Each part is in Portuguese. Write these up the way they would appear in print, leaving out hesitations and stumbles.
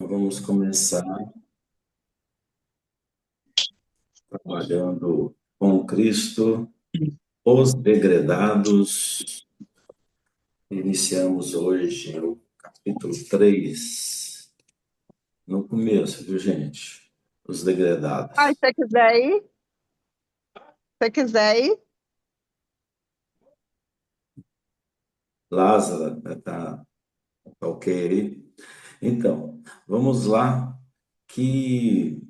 Vamos começar trabalhando com Cristo, os degredados. Iniciamos hoje o capítulo 3, no começo, viu, gente? Os Ah, degredados. se você quiser ir, se você quiser ir. Lázaro, tá ok aí? Então, vamos lá, que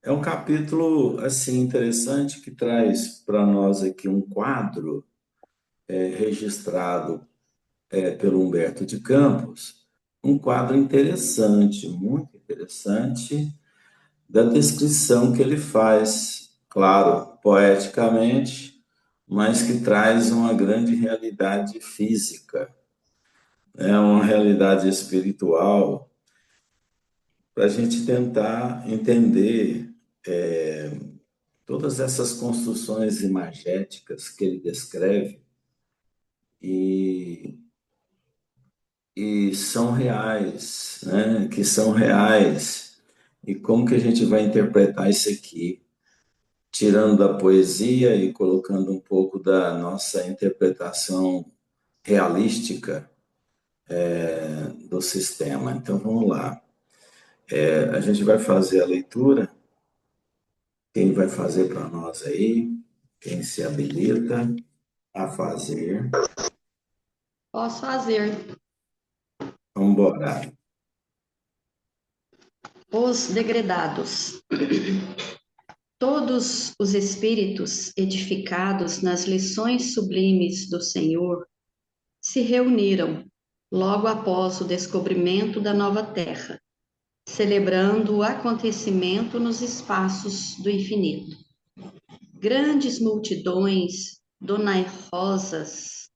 é um capítulo, assim, interessante, que traz para nós aqui um quadro registrado pelo Humberto de Campos, um quadro interessante, muito interessante, da descrição que ele faz, claro, poeticamente, mas que traz uma grande realidade física, né? Uma realidade espiritual, para a gente tentar entender todas essas construções imagéticas que ele descreve e são reais, né? Que são reais. E como que a gente vai interpretar isso aqui? Tirando da poesia e colocando um pouco da nossa interpretação realística do sistema. Então vamos lá. A gente vai fazer a leitura. Quem vai fazer para nós aí? Quem se habilita a fazer? Posso fazer. Vamos embora. Os degredados. Todos os espíritos edificados nas lições sublimes do Senhor se reuniram logo após o descobrimento da nova terra, celebrando o acontecimento nos espaços do infinito. Grandes multidões donairosas,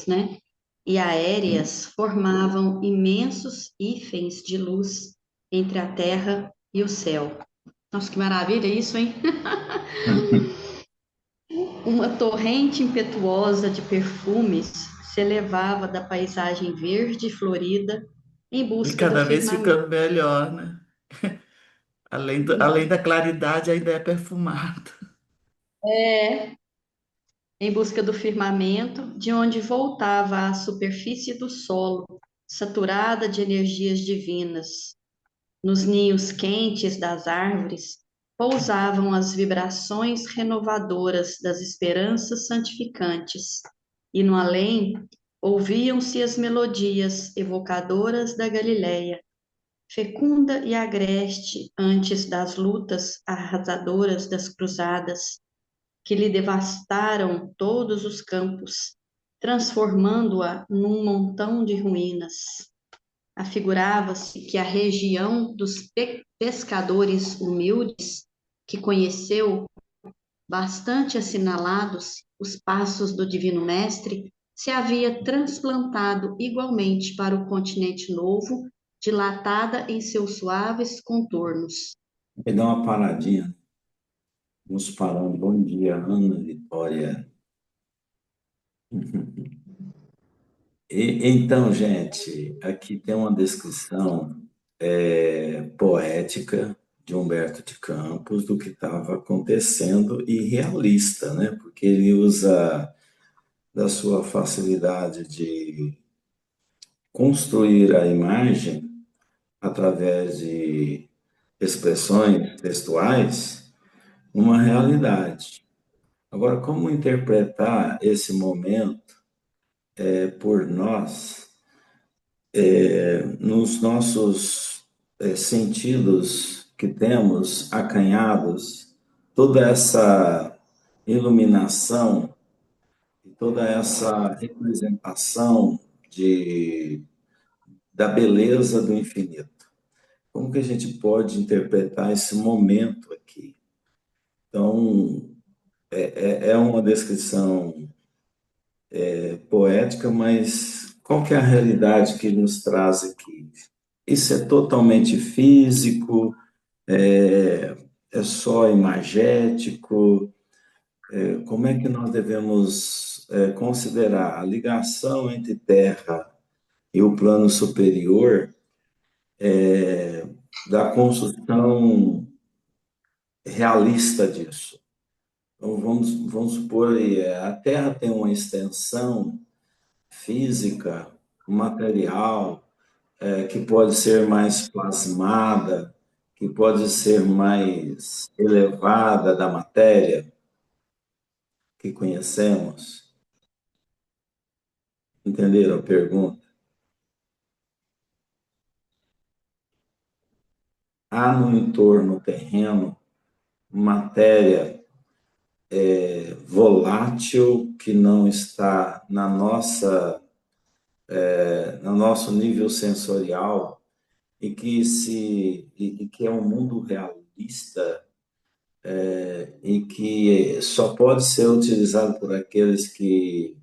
né, e aéreas formavam imensos hífens de luz entre a terra e o céu. Nossa, que maravilha isso, hein? Uma torrente impetuosa de perfumes se elevava da paisagem verde e florida em E busca do cada vez firmamento. ficando melhor, né? Além da claridade, ainda é perfumado. É, em busca do firmamento, de onde voltava à superfície do solo, saturada de energias divinas. Nos ninhos quentes das árvores pousavam as vibrações renovadoras das esperanças santificantes, e no além ouviam-se as melodias evocadoras da Galileia, fecunda e agreste antes das lutas arrasadoras das cruzadas, que lhe devastaram todos os campos, transformando-a num montão de ruínas. Afigurava-se que a região dos pescadores humildes, que conheceu, bastante assinalados, os passos do Divino Mestre, se havia transplantado igualmente para o continente novo, dilatada em seus suaves contornos. Vou dar uma paradinha. Vamos parando. Bom dia, Ana Vitória. Então, gente, aqui tem uma descrição poética de Humberto de Campos do que estava acontecendo e realista, né? Porque ele usa da sua facilidade de construir a imagem através de expressões textuais uma realidade. Agora, como interpretar esse momento por nós nos nossos sentidos que temos acanhados, toda essa iluminação, toda essa representação da beleza do infinito. Como que a gente pode interpretar esse momento aqui? Então, é uma descrição poética, mas qual que é a realidade que nos traz aqui? Isso é totalmente físico, é só imagético. Como é que nós devemos considerar a ligação entre Terra e o plano superior da construção realista disso. Então, vamos supor aí, a Terra tem uma extensão física, material, que pode ser mais plasmada, que pode ser mais elevada da matéria que conhecemos. Entenderam a pergunta? Há no entorno terreno matéria volátil que não está no nosso nível sensorial e que é um mundo realista e que só pode ser utilizado por aqueles que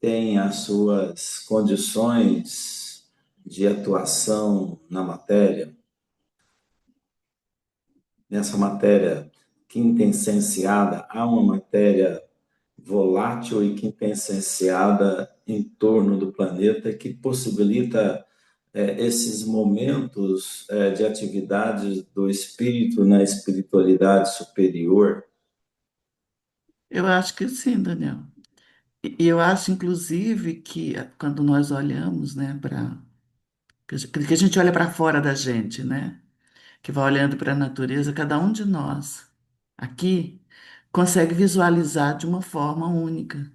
têm as suas condições de atuação na matéria, nessa matéria quintessenciada, há uma matéria volátil e quintessenciada em torno do planeta que possibilita esses momentos de atividades do espírito na espiritualidade superior. Eu acho que sim, Daniel. E eu acho, inclusive, que quando nós olhamos, né, para que a gente olha para fora da gente, né, que vai olhando para a natureza, cada um de nós aqui consegue visualizar de uma forma única,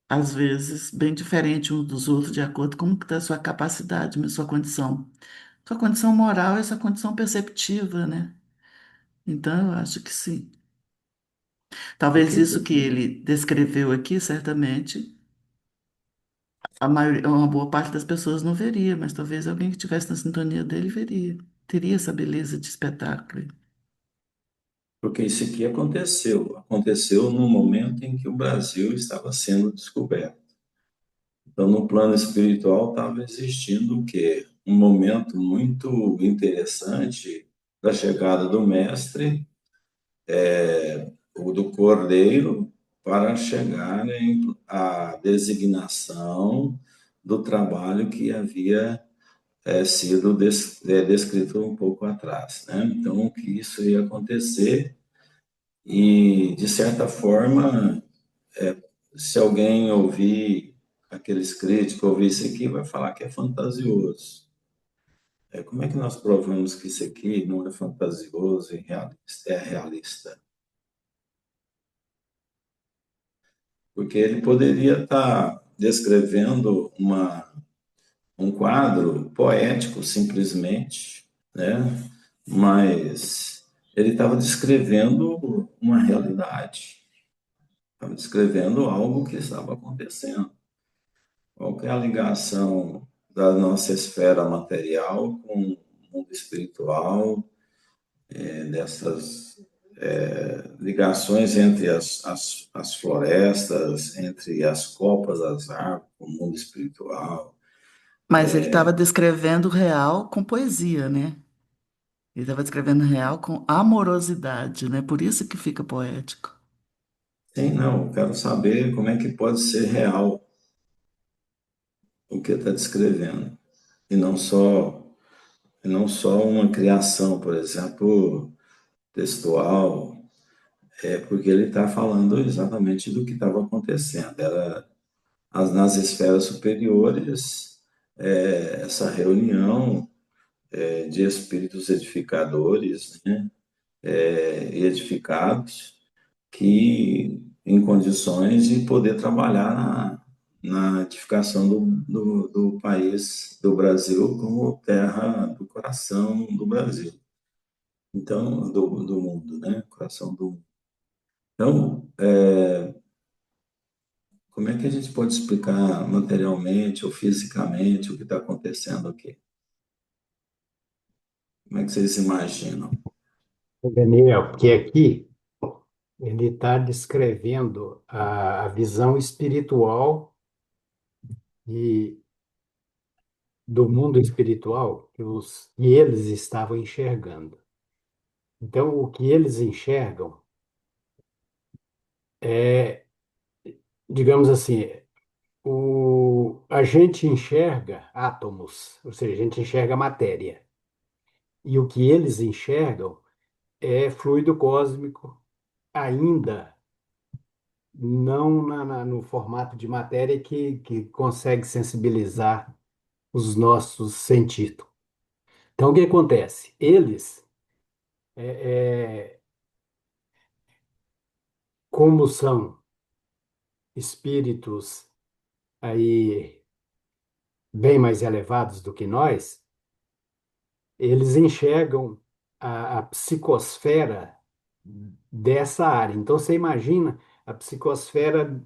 às vezes bem diferente uns dos outros, de acordo com como está a sua capacidade, a sua condição moral e sua condição perceptiva, né? Então, eu acho que sim. Talvez Porque isso que ele descreveu aqui, certamente, a maioria, uma boa parte das pessoas não veria, mas talvez alguém que estivesse na sintonia dele veria. Teria essa beleza de espetáculo. Porque isso aqui aconteceu no momento em que o Brasil estava sendo descoberto. Então, no plano espiritual, estava existindo o quê? Um momento muito interessante da chegada do mestre, o do cordeiro, para chegar à designação do trabalho que havia sido descrito um pouco atrás, né? Então, que isso ia acontecer e, de certa forma, se alguém ouvir aqueles críticos, ouvir isso aqui, vai falar que é fantasioso. Como é que nós provamos que isso aqui não é fantasioso e realista? É realista. Porque ele poderia estar descrevendo um quadro poético, simplesmente, né? Mas ele estava descrevendo uma realidade, estava descrevendo algo que estava acontecendo. Qual que é a ligação da nossa esfera material com o mundo espiritual, dessas ligações entre as florestas, entre as copas das árvores, com o mundo espiritual? Mas ele estava descrevendo o real com poesia, né? Ele estava descrevendo o real com amorosidade, né? Por isso que fica poético. Sim, não, eu quero saber como é que pode ser real o que está descrevendo, e não só uma criação, por exemplo, textual, porque ele está falando exatamente do que estava acontecendo. Era nas esferas superiores, essa reunião de espíritos edificadores, né, e edificados, que em condições de poder trabalhar na edificação do país, do Brasil, como terra do coração do Brasil. Então, do mundo, né? Coração do mundo. Então, como é que a gente pode explicar materialmente ou fisicamente o que está acontecendo aqui? Como é que vocês imaginam? O Daniel, porque aqui ele está descrevendo a visão espiritual e do mundo espiritual que eles estavam enxergando. Então, o que eles enxergam é, digamos assim, A gente enxerga átomos, ou seja, a gente enxerga matéria. E o que eles enxergam é fluido cósmico, ainda não no formato de matéria que consegue sensibilizar os nossos sentidos. Então, o que acontece? Eles, é, como são espíritos aí bem mais elevados do que nós, eles enxergam a psicosfera dessa área. Então, você imagina a psicosfera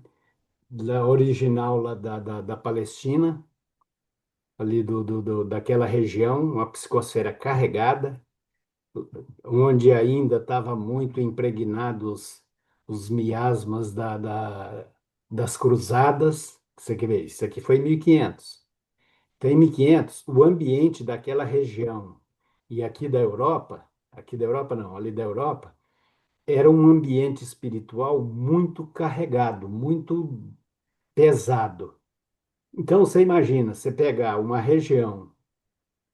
original lá da Palestina, ali daquela região, uma psicosfera carregada, onde ainda estava muito impregnados os miasmas das cruzadas. Você quer ver? Isso aqui foi em 1500. Então, em 1500, o ambiente daquela região e aqui da Europa não, ali da Europa, era um ambiente espiritual muito carregado, muito pesado. Então, você imagina, você pegar uma região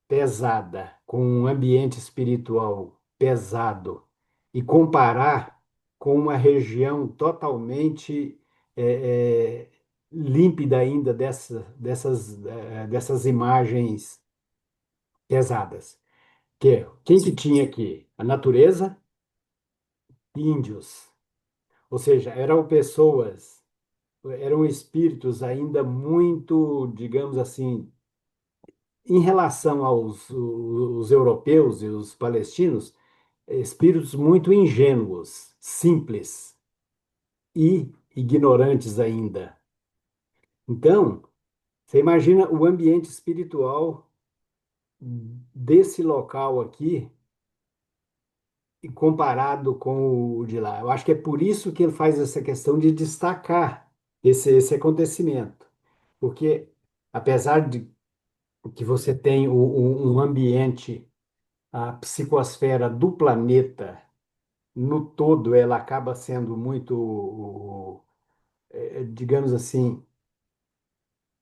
pesada com um ambiente espiritual pesado e comparar com uma região totalmente límpida ainda dessas imagens pesadas. Quem que tinha aqui? A natureza, índios, ou seja, eram pessoas, eram espíritos ainda muito, digamos assim, em relação aos os europeus e os palestinos, espíritos muito ingênuos, simples e ignorantes ainda. Então, você imagina o ambiente espiritual desse local aqui e comparado com o de lá. Eu acho que é por isso que ele faz essa questão de destacar esse acontecimento. Porque, apesar de que você tem um ambiente, a psicosfera do planeta, no todo, ela acaba sendo muito, digamos assim,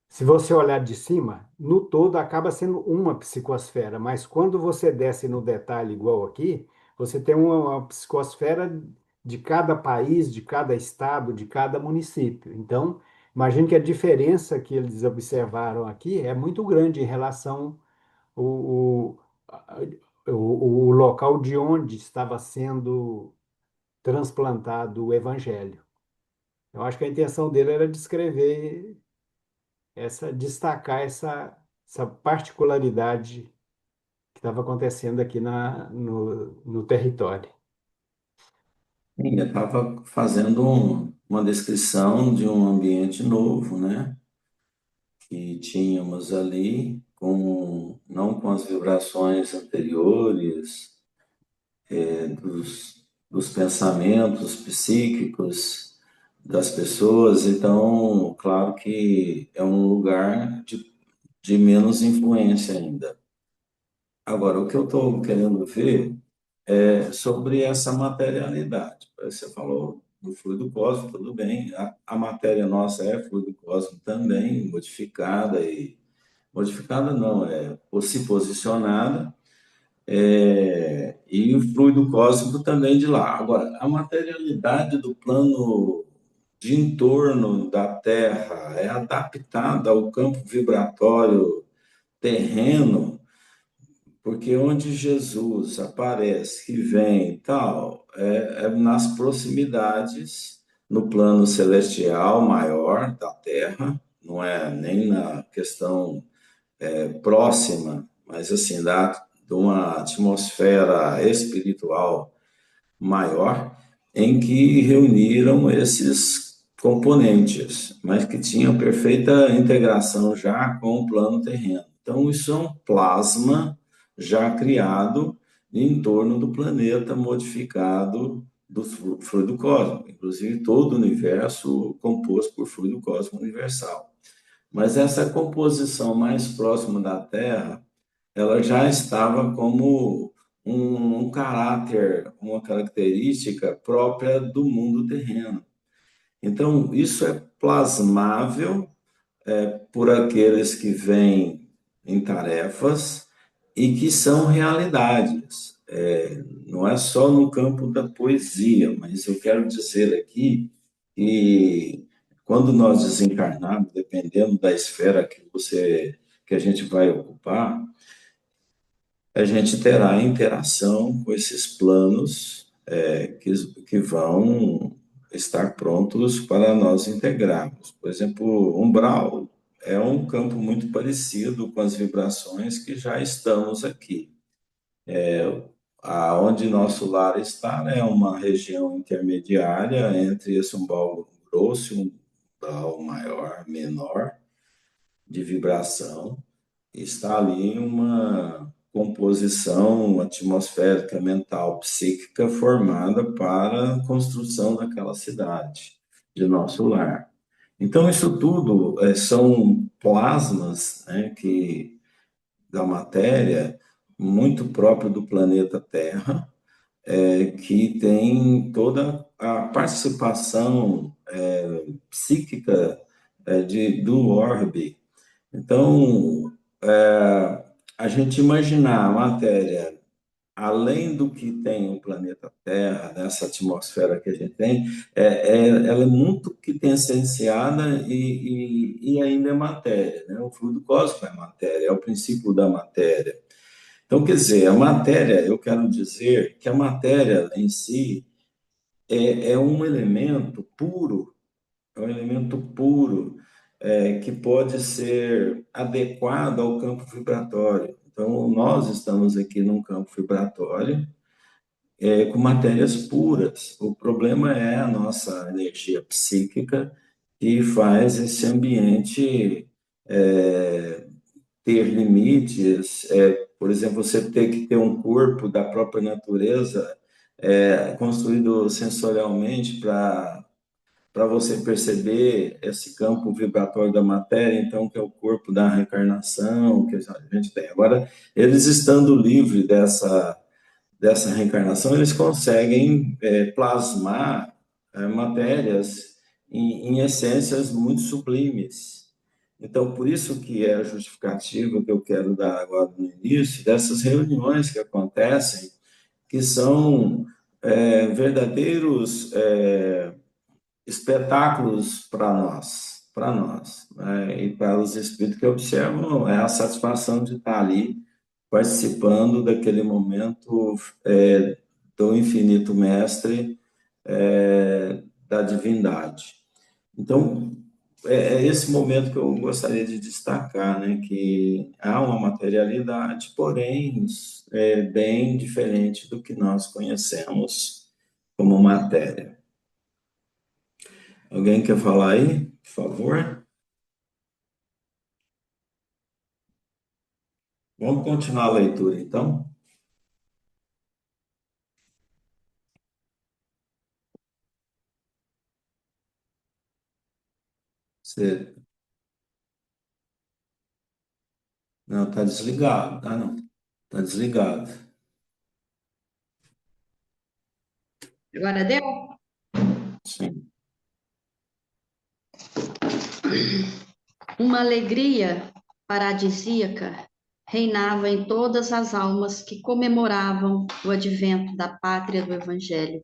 se você olhar de cima, no todo acaba sendo uma psicosfera, mas quando você desce no detalhe igual aqui, você tem uma psicosfera de cada país, de cada estado, de cada município. Então, imagine que a diferença que eles observaram aqui é muito grande em relação o, a- o local de onde estava sendo transplantado o evangelho. Eu acho que a intenção dele era descrever destacar essa particularidade que estava acontecendo aqui no território. Sim, eu estava fazendo uma descrição de um ambiente novo, né? Que tínhamos ali, não com as vibrações anteriores, dos pensamentos psíquicos das pessoas. Então, claro que é um lugar de menos influência ainda. Agora, o que eu estou querendo ver é sobre essa materialidade. Você falou do fluido cósmico, tudo bem. A matéria nossa é fluido cósmico também, modificada não, se posicionada, e o fluido cósmico também de lá. Agora, a materialidade do plano de entorno da Terra é adaptada ao campo vibratório terreno, porque onde Jesus aparece, que vem e tal, é nas proximidades, no plano celestial maior da Terra, não é nem na questão próxima, mas assim, de uma atmosfera espiritual maior, em que reuniram esses componentes, mas que tinham perfeita integração já com o plano terreno. Então, isso é um plasma já criado em torno do planeta modificado do fluido cósmico, inclusive todo o universo composto por fluido cósmico universal. Mas essa composição mais próxima da Terra, ela já estava como um caráter, uma característica própria do mundo terreno. Então, isso é plasmável por aqueles que vêm em tarefas e que são realidades. Não é só no campo da poesia, mas eu quero dizer aqui que quando nós desencarnarmos, dependendo da esfera que a gente vai ocupar, a gente terá interação com esses planos que vão estar prontos para nós integrarmos. Por exemplo, umbral é um campo muito parecido com as vibrações que já estamos aqui. Aonde nosso lar está, né, é uma região intermediária entre esse umbral grosso e um umbral maior, menor, de vibração. Está ali uma composição atmosférica, mental, psíquica formada para a construção daquela cidade, de nosso lar. Então, isso tudo são plasmas, né, da matéria muito próprio do planeta Terra, que tem toda a participação psíquica do orbe. Então, a gente imaginar a matéria além do que tem o planeta Terra, nessa atmosfera que a gente tem, ela é muito quintessenciada e ainda é matéria, né? O fluido cósmico é matéria, é o princípio da matéria. Então, quer dizer, a matéria, eu quero dizer que a matéria em si é um elemento puro, que pode ser adequado ao campo vibratório. Então, nós estamos aqui num campo vibratório com matérias puras. O problema é a nossa energia psíquica que faz esse ambiente ter limites. Por exemplo, você ter que ter um corpo da própria natureza construído sensorialmente para você perceber esse campo vibratório da matéria, então, que é o corpo da reencarnação que a gente tem. Agora, eles estando livres dessa reencarnação, eles conseguem plasmar matérias em essências muito sublimes. Então, por isso que é a justificativa que eu quero dar agora no início, dessas reuniões que acontecem, que são verdadeiros espetáculos para nós, né? E para os espíritos que observam, é a satisfação de estar ali participando daquele momento do infinito mestre, da divindade. Então, é esse momento que eu gostaria de destacar, né? Que há uma materialidade, porém, bem diferente do que nós conhecemos como matéria. Alguém quer falar aí, por favor? Vamos continuar a leitura, então? Você... Não, está desligado. Ah, não. Está desligado. Agora deu? Sim. Uma alegria paradisíaca reinava em todas as almas que comemoravam o advento da pátria do Evangelho,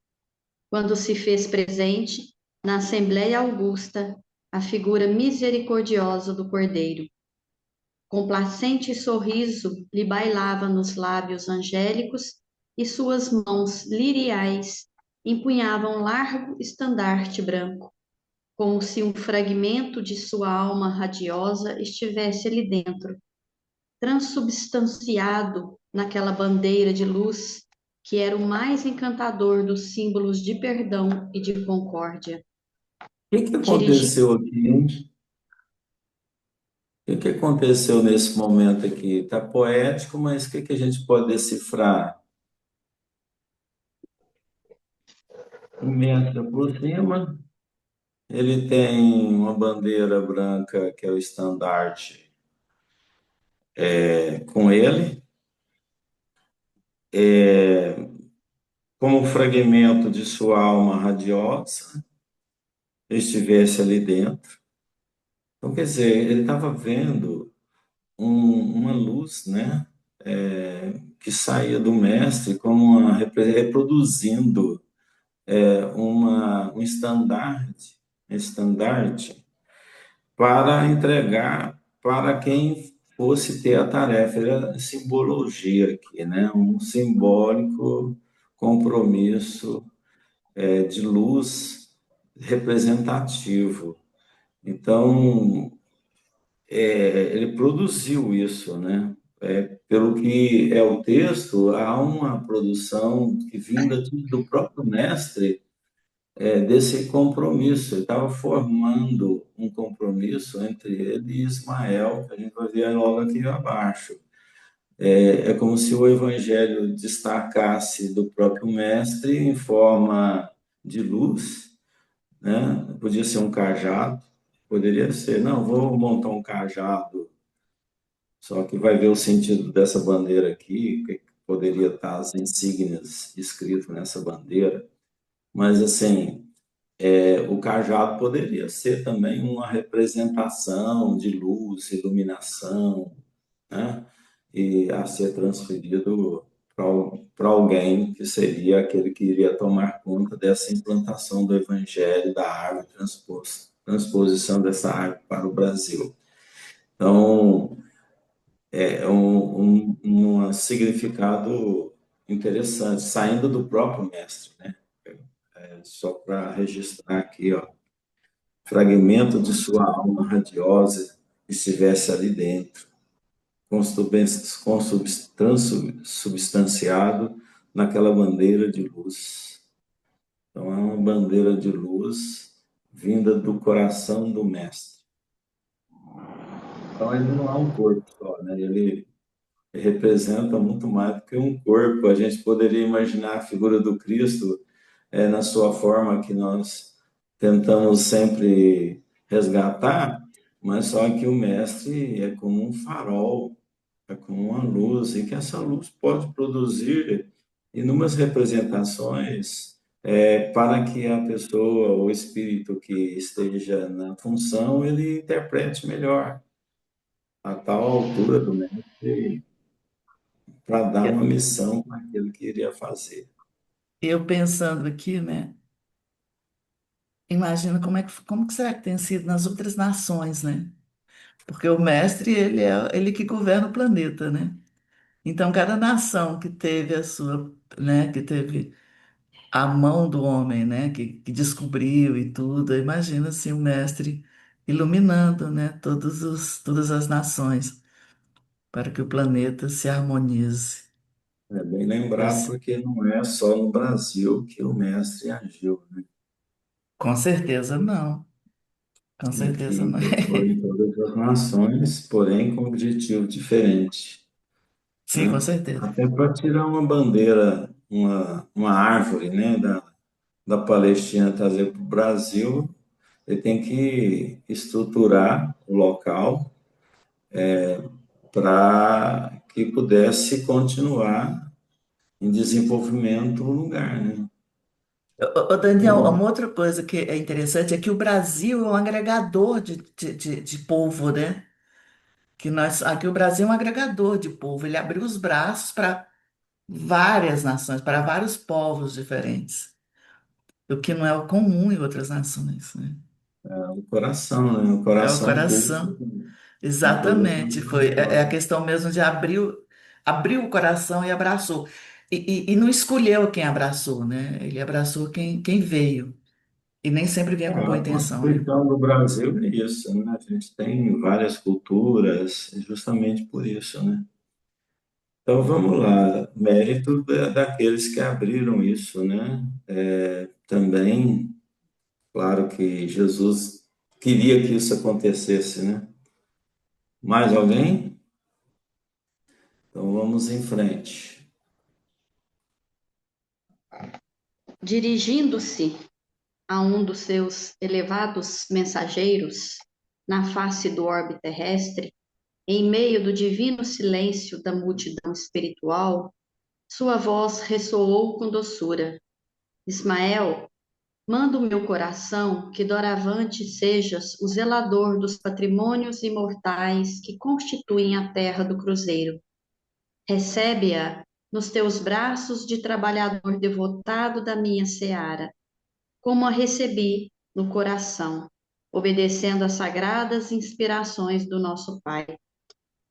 quando se fez presente na Assembleia Augusta a figura misericordiosa do Cordeiro. Complacente sorriso lhe bailava nos lábios angélicos e suas mãos liriais empunhavam um largo estandarte branco, como se um fragmento de sua alma radiosa estivesse ali dentro, transubstanciado naquela bandeira de luz que era o mais encantador dos símbolos de perdão e de concórdia. O que Dirigi... aconteceu aqui, hein? O que aconteceu nesse momento aqui? Está poético, mas o que a gente pode decifrar? Começa por cima, ele tem uma bandeira branca, que é o estandarte, com ele, como um fragmento de sua alma radiosa estivesse ali dentro. Então, quer dizer, ele estava vendo uma luz, né, que saía do mestre como reproduzindo um estandarte para entregar para quem fosse ter a tarefa. Era simbologia aqui, né? Um simbólico compromisso de luz representativo. Então, ele produziu isso, né? Pelo que é o texto, há uma produção que vinda do próprio mestre desse compromisso. Ele estava formando um compromisso entre ele e Ismael, que a gente vai ver logo aqui abaixo. É como se o evangelho destacasse do próprio mestre em forma de luz, né? Podia ser um cajado, poderia ser, não, vou montar um cajado, só que vai ver o sentido dessa bandeira aqui, que poderia estar as insígnias escritas nessa bandeira, mas assim, o cajado poderia ser também uma representação de luz, iluminação, né? E a ser transferido para alguém que seria aquele que iria tomar conta dessa implantação do evangelho da árvore, transposição dessa árvore para o Brasil. Então, é um significado interessante, saindo do próprio mestre, né? Só para registrar aqui, ó, fragmento de sua alma radiosa que estivesse ali dentro, consubstanciado naquela bandeira de luz. Então, é uma bandeira de luz vinda do coração do mestre. Então, ele não é um corpo só, né? Ele representa muito mais do que um corpo. A gente poderia imaginar a figura do Cristo na sua forma que nós tentamos sempre resgatar, mas só que o mestre é como um farol, é como uma luz, e que essa luz pode produzir inúmeras representações para que a pessoa, o espírito que esteja na função, ele interprete melhor a tal altura do mestre para dar uma Eu, missão para aquilo que iria fazer. eu pensando aqui, né? Imagina como que será que tem sido nas outras nações, né? Porque o mestre, ele é ele que governa o planeta, né? Então, cada nação que teve a sua, né, que teve a mão do homem, né, que descobriu e tudo, imagina assim o mestre iluminando, né, todas as nações para que o planeta se harmonize. É bem Eu lembrado, se- porque não é só no Brasil que o mestre agiu, né? com certeza não, com É certeza que não. foi em todas as nações, porém com objetivo diferente, Sim, com né? certeza. Até para tirar uma bandeira, uma árvore, né, da Palestina trazer para o Brasil, ele tem que estruturar o local para que pudesse continuar em desenvolvimento o lugar, né? Ô, Daniel, Então, uma outra coisa que é interessante é que o Brasil é um agregador de povo, né? Aqui o Brasil é um agregador de povo, ele abriu os braços para várias nações, para vários povos diferentes, o que não é o comum em outras nações, né? o coração, né? O É o coração pulsa coração, em todas as exatamente, é a nações. questão mesmo de abriu o coração e abraçou. E não escolheu quem abraçou, né? Ele abraçou quem veio. E nem sempre vinha com boa A intenção, né? Constituição do Brasil é isso, né? A gente tem várias culturas, justamente por isso, né? Então vamos lá, mérito daqueles que abriram isso, né? Também, claro que Jesus queria que isso acontecesse, né? Mais alguém? Então vamos em frente. Dirigindo-se a um dos seus elevados mensageiros na face do orbe terrestre, em meio do divino silêncio da multidão espiritual, sua voz ressoou com doçura. Ismael, manda o meu coração que doravante sejas o zelador dos patrimônios imortais que constituem a terra do cruzeiro. Recebe-a nos teus braços de trabalhador devotado da minha seara, como a recebi no coração, obedecendo às sagradas inspirações do nosso Pai.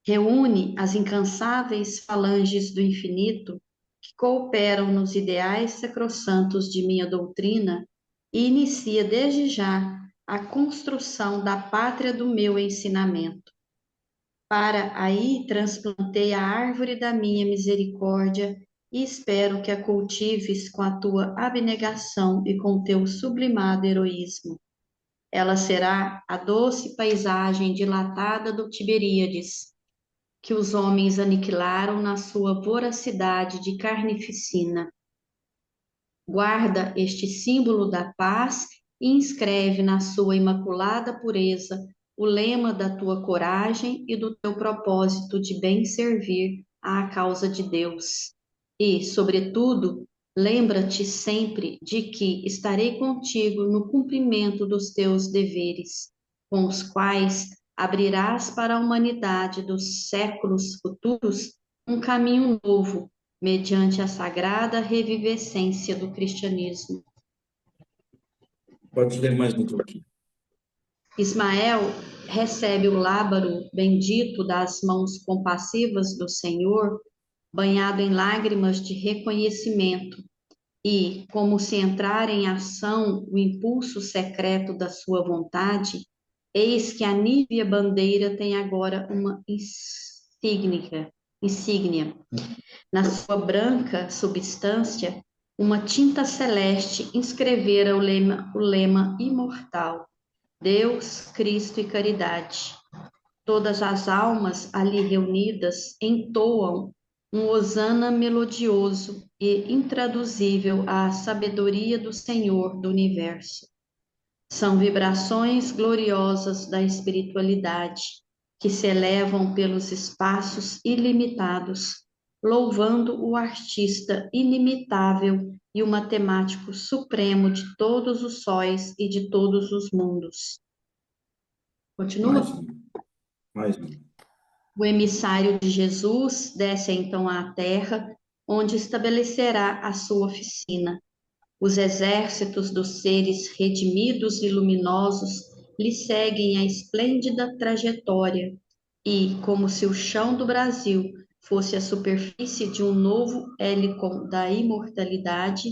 Reúne as incansáveis falanges do infinito que cooperam nos ideais sacrossantos de minha doutrina e inicia desde já a construção da pátria do meu ensinamento. Para aí transplantei a árvore da minha misericórdia e espero que a cultives com a tua abnegação e com o teu sublimado heroísmo. Ela será a doce paisagem dilatada do Tiberíades, que os homens aniquilaram na sua voracidade de carnificina. Guarda este símbolo da paz e inscreve na sua imaculada pureza o lema da tua coragem e do teu propósito de bem servir à causa de Deus. E, sobretudo, lembra-te sempre de que estarei contigo no cumprimento dos teus deveres, com os quais abrirás para a humanidade dos séculos futuros um caminho novo, mediante a sagrada revivescência do cristianismo. Pode ler mais um pouquinho. Ismael recebe o lábaro bendito das mãos compassivas do Senhor, banhado em lágrimas de reconhecimento, e, como se entrar em ação o impulso secreto da sua vontade, eis que a nívea bandeira tem agora uma insígnia. Na sua branca substância, uma tinta celeste inscrevera o lema imortal: Deus, Cristo e caridade. Todas as almas ali reunidas entoam um hosana melodioso e intraduzível à sabedoria do Senhor do Universo. São vibrações gloriosas da espiritualidade que se elevam pelos espaços ilimitados, louvando o artista inimitável e o matemático supremo de todos os sóis e de todos os mundos. Continua? Mais um. O emissário de Jesus desce então à terra, onde estabelecerá a sua oficina. Os exércitos dos seres redimidos e luminosos lhe seguem a esplêndida trajetória e, como se o chão do Brasil fosse a superfície de um novo hélicon da imortalidade,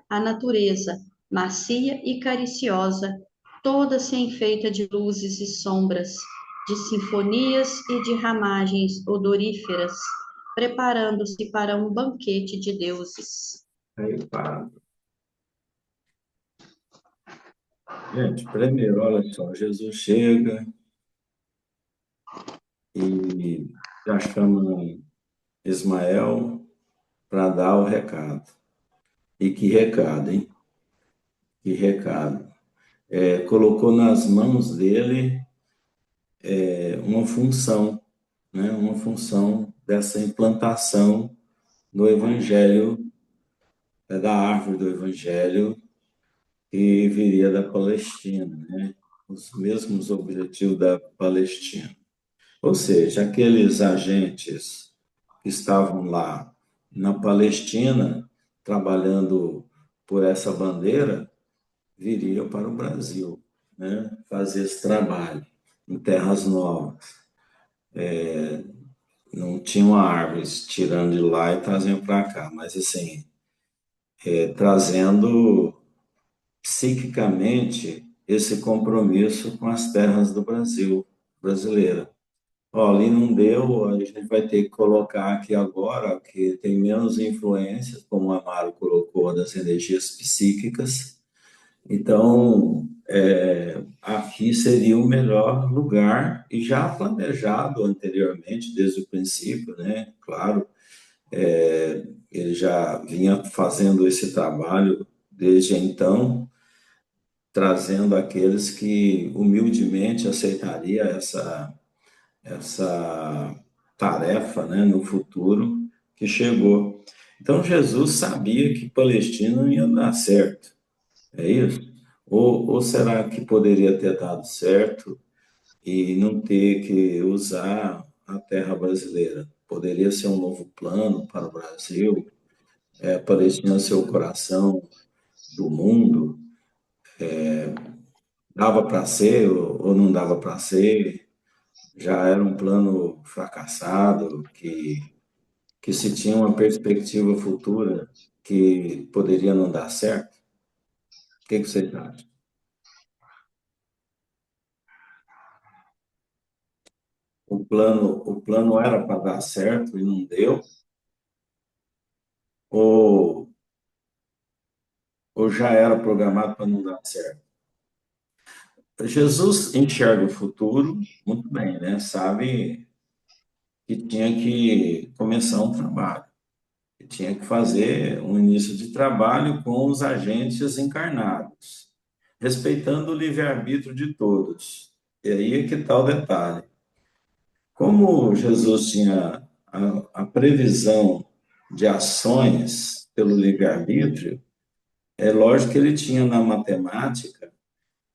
a natureza, macia e cariciosa, toda se enfeita de luzes e sombras, de sinfonias e de ramagens odoríferas, preparando-se para um banquete de deuses. Aí, para. Gente, primeiro, olha só, Jesus chega e já chama Ismael para dar o recado. E que recado, hein? Que recado. Colocou nas mãos dele uma função, né? Uma função dessa implantação do Evangelho, da árvore do Evangelho que viria da Palestina, né? Os mesmos objetivos da Palestina. Ou seja, aqueles agentes que estavam lá na Palestina, trabalhando por essa bandeira, viriam para o Brasil, né? Fazer esse trabalho em terras novas. Não tinham árvores tirando de lá e trazendo para cá, mas assim, trazendo psiquicamente esse compromisso com as terras do Brasil, brasileira. Ó, ali não deu, a gente vai ter que colocar aqui agora, que tem menos influências, como o Amaro colocou, das energias psíquicas. Então, aqui seria o melhor lugar, e já planejado anteriormente, desde o princípio, né? Claro, ele já vinha fazendo esse trabalho desde então, trazendo aqueles que humildemente aceitaria essa tarefa, né, no futuro que chegou. Então Jesus sabia que Palestina não ia dar certo, É isso? Ou será que poderia ter dado certo e não ter que usar a terra brasileira? Poderia ser um novo plano para o Brasil, Palestina ser o coração do mundo, dava para ser ou não dava para ser, já era um plano fracassado, que se tinha uma perspectiva futura que poderia não dar certo. O que você acha? O plano era para dar certo e não deu, ou, ou já era programado para não dar certo? Jesus enxerga o futuro muito bem, né? Sabe que tinha que começar um trabalho, que tinha que fazer um início de trabalho com os agentes encarnados, respeitando o livre-arbítrio de todos. E aí é que está o detalhe. Como Jesus tinha a previsão de ações pelo livre-arbítrio, é lógico que ele tinha na matemática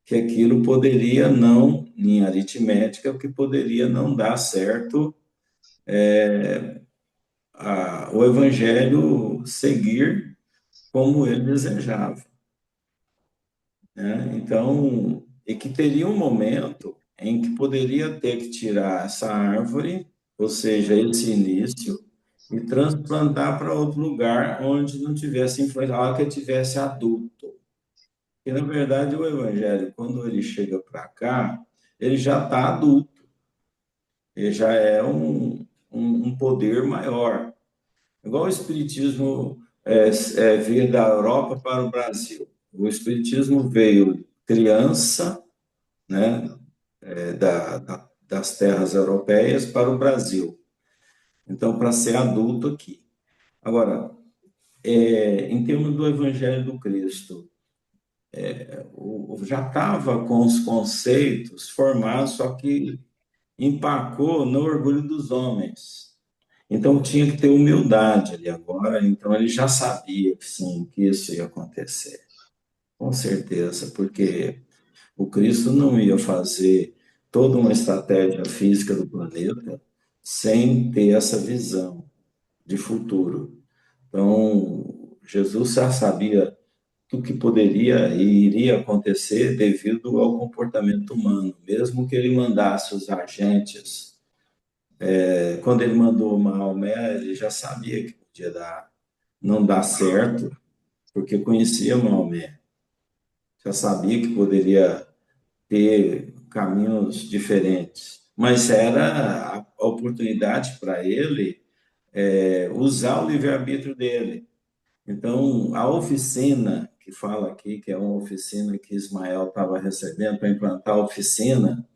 que aquilo poderia não, em aritmética, que poderia não dar certo o evangelho seguir como ele desejava, né? Então, e que teria um momento em que poderia ter que tirar essa árvore, ou seja, esse início, e transplantar para outro lugar onde não tivesse influência, que ele tivesse adulto. E, na verdade, o evangelho, quando ele chega para cá, ele já está adulto, ele já é um poder maior. Igual o Espiritismo veio da Europa para o Brasil. O Espiritismo veio criança, né, das terras europeias para o Brasil. Então, para ser adulto aqui. Agora, em termos do Evangelho do Cristo, já estava com os conceitos formados, só que empacou no orgulho dos homens. Então tinha que ter humildade ali agora, então ele já sabia que sim, que isso ia acontecer. Com certeza, porque o Cristo não ia fazer toda uma estratégia física do planeta sem ter essa visão de futuro. Então, Jesus já sabia do que poderia e iria acontecer devido ao comportamento humano, mesmo que ele mandasse os agentes. Quando ele mandou Maomé, ele já sabia que podia não dar certo, porque conhecia Maomé, já sabia que poderia ter caminhos diferentes, mas era a oportunidade para ele usar o livre-arbítrio dele. Então, a oficina, que fala aqui, que é uma oficina que Ismael estava recebendo para implantar a oficina,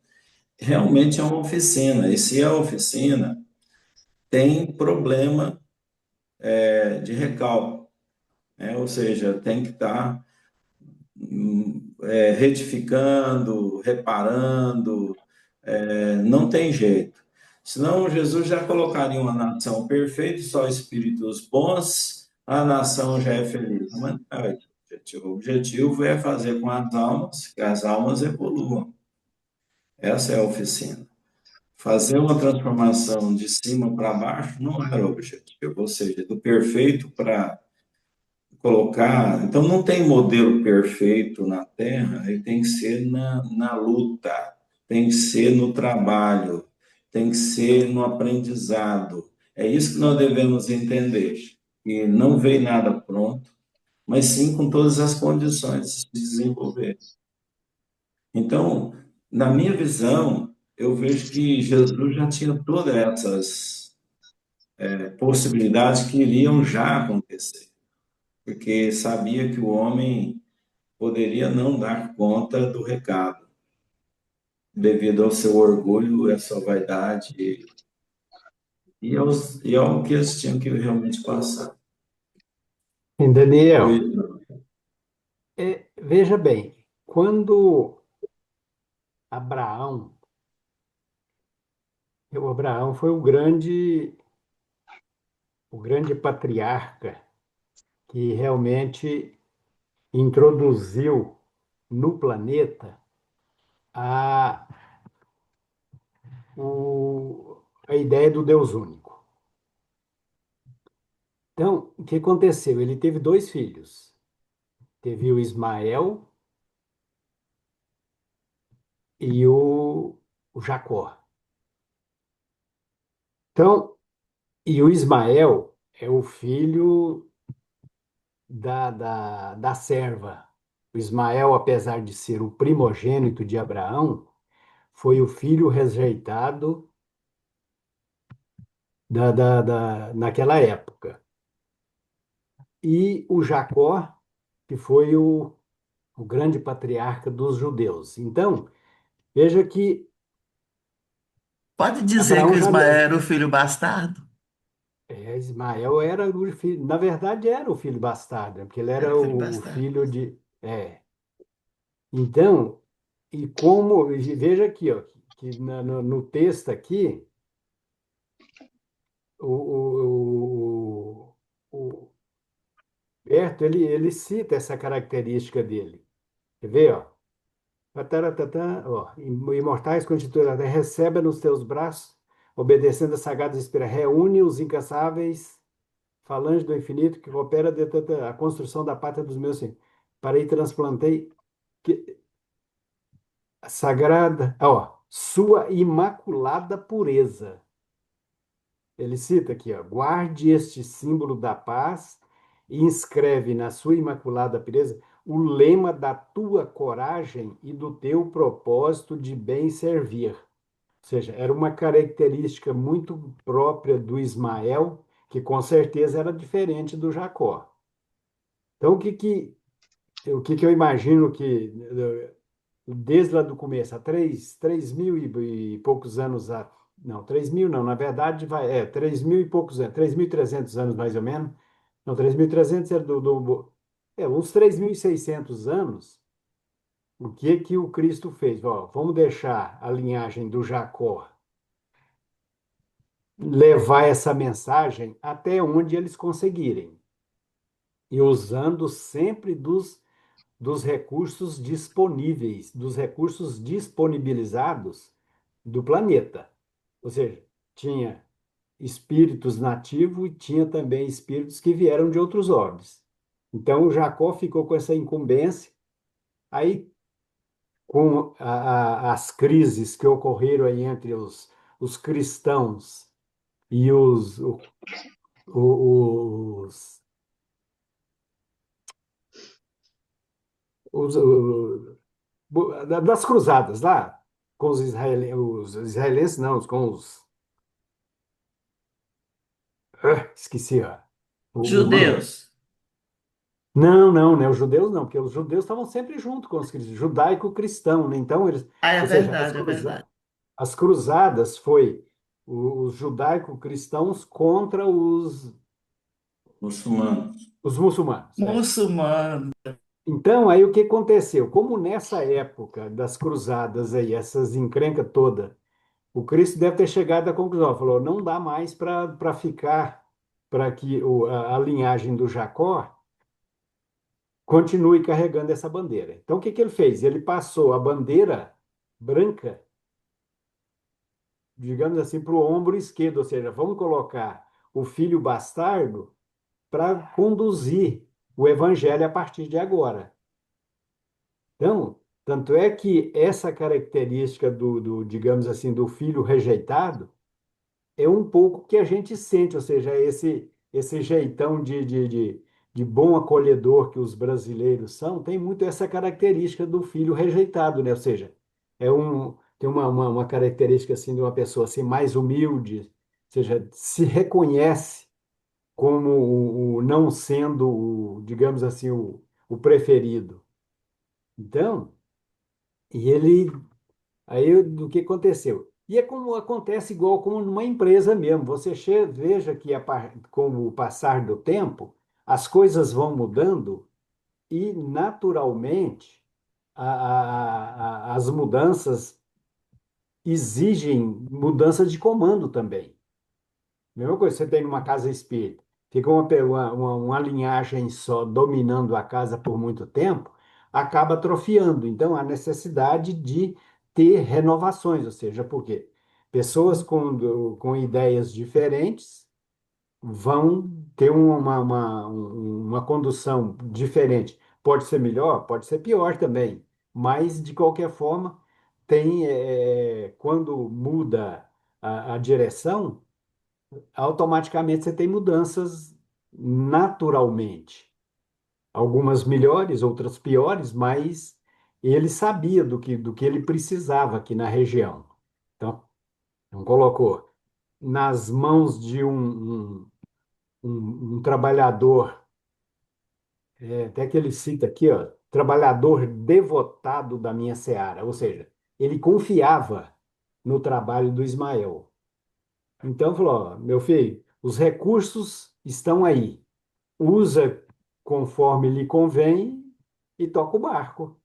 realmente é uma oficina. E se é a oficina, tem problema de recalque, né? Ou seja, tem que estar retificando, reparando, não tem jeito. Senão, Jesus já colocaria uma nação perfeita, só espíritos bons, a nação já é feliz. Mas não é o objetivo é fazer com as almas, que as almas evoluam. Essa é a oficina. Fazer uma transformação de cima para baixo não era o objetivo, ou seja, do perfeito para colocar. Então, não tem modelo perfeito na Terra, ele tem que ser na luta, tem que ser no trabalho, tem que ser no aprendizado. É isso que nós devemos entender. E não vem nada pronto, mas sim com todas as condições de se desenvolver. Então, na minha visão, eu vejo que Jesus já tinha todas essas possibilidades que iriam já acontecer, porque sabia que o homem poderia não dar conta do recado, devido ao seu orgulho, à sua vaidade e ao que eles tinham que realmente passar. Daniel, Oi, veja bem, quando Abraão, o Abraão foi o grande patriarca que realmente introduziu no planeta a, a ideia do Deus único. Então, o que aconteceu? Ele teve dois filhos. Teve o Ismael e o Jacó. Então, e o Ismael é o filho da serva. O Ismael, apesar de ser o primogênito de Abraão, foi o filho rejeitado naquela época. E o Jacó, que foi o grande patriarca dos judeus. Então, veja que Pode dizer que Abraão o já. Ismael era o filho bastardo? Ismael era o filho, na verdade era o filho bastardo, né? Porque ele Era era o filho o bastardo. filho de. Então, e como, e veja aqui, ó, que no texto aqui, o Berto, ele cita essa característica dele. Quer ver, ó? Tataratatã, ó, imortais constituídos, recebe nos teus braços, obedecendo as sagradas inspirações, reúne os incansáveis falange do infinito que coopera de a construção da pátria dos meus filhos. Para aí transplantei a sagrada, ó, sua imaculada pureza. Ele cita aqui, ó, guarde este símbolo da paz e inscreve na sua imaculada pureza o lema da tua coragem e do teu propósito de bem servir. Ou seja, era uma característica muito própria do Ismael, que com certeza era diferente do Jacó. Então, o que eu imagino que, desde lá do começo, há 3.000 e poucos anos, não, 3.000 não, na verdade, 3.000 e poucos anos, 3.300 anos mais ou menos, não, 3.300 é uns 3.600 anos, o que o Cristo fez? Ó, vamos deixar a linhagem do Jacó levar essa mensagem até onde eles conseguirem, e usando sempre dos recursos disponíveis, dos recursos disponibilizados do planeta. Ou seja, tinha espíritos nativos e tinha também espíritos que vieram de outros orbes. Então, o Jacó ficou com essa incumbência. Aí, com as crises que ocorreram aí entre os cristãos e os, os, das cruzadas lá, com os israelenses não, com os, esqueci, ó, o nome. Judeus. Não, não, né? Os judeus não, porque os judeus estavam sempre junto com os cristãos, judaico-cristão, né? Então, Ah, é ou seja, verdade, é verdade. as cruzadas foi os judaico-cristãos contra Muçulmanos. os muçulmanos. Muçulmano. Então, aí o que aconteceu? Como nessa época das cruzadas aí, essas encrencas todas, o Cristo deve ter chegado à conclusão, falou, não dá mais para ficar, para que a linhagem do Jacó continue carregando essa bandeira. Então, o que ele fez? Ele passou a bandeira branca, digamos assim, para o ombro esquerdo, ou seja, vamos colocar o filho bastardo para conduzir o evangelho a partir de agora. Então, tanto é que essa característica digamos assim, do filho rejeitado, é um pouco que a gente sente, ou seja, esse jeitão de bom acolhedor que os brasileiros são, tem muito essa característica do filho rejeitado, né? Ou seja, tem uma característica assim de uma pessoa assim mais humilde, ou seja, se reconhece como não sendo, digamos assim, o preferido. Então, e ele aí do que aconteceu? E é como acontece igual como numa empresa mesmo. Você veja que com o passar do tempo, as coisas vão mudando e naturalmente as mudanças exigem mudança de comando também. Mesma coisa, você tem numa casa espírita. fica uma linhagem só dominando a casa por muito tempo, acaba atrofiando. Então, a necessidade de ter renovações, ou seja, por quê? Pessoas com ideias diferentes vão ter uma condução diferente. Pode ser melhor, pode ser pior também, mas de qualquer forma, quando muda a direção, automaticamente você tem mudanças naturalmente. Algumas melhores, outras piores, mas ele sabia do que ele precisava aqui na região. Então, não colocou nas mãos de um trabalhador, até que ele cita aqui, ó, trabalhador devotado da minha seara, ou seja, ele confiava no trabalho do Ismael. Então falou, ó, meu filho, os recursos estão aí, usa conforme lhe convém e toca o barco.